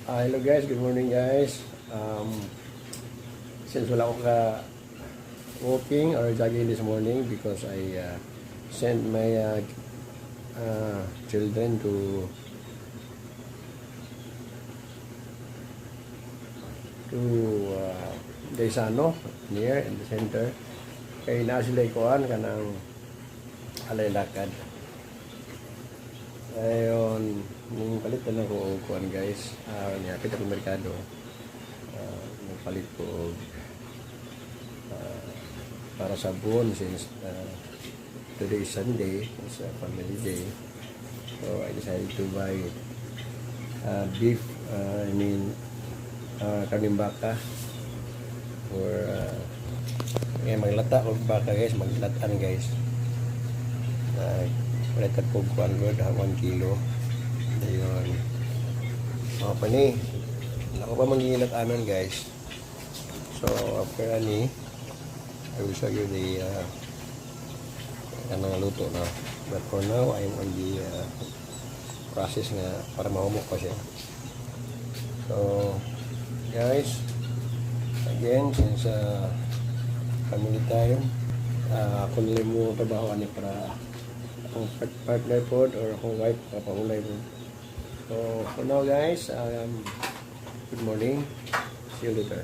Hello guys, good morning guys. Since wala akong walking or jogging this morning because I sent my children to Gaisano near in the center. Kay na sila ikuan kanang alay lakad. Ayun, nung palit na lang ko og kuan guys. Niyapit ako merkado. Nagpalit ko og para sa buon since today is Sunday, it's a family day. So I decided to buy beef, karning baka or maglata og baka guys, maglatan guys. Palitan ko kuan good 1 kilo. Ayun. Mga pa ni. Ako pa mangilat-anan guys. So after ani, I will show you the kanang luto na. But for now, I'm on the process nga para mahumok pa siya. So guys, again, since family time, ako nila mo trabaho ani para akong partner po or akong wife papahulay po. So for now guys, good morning, see you later.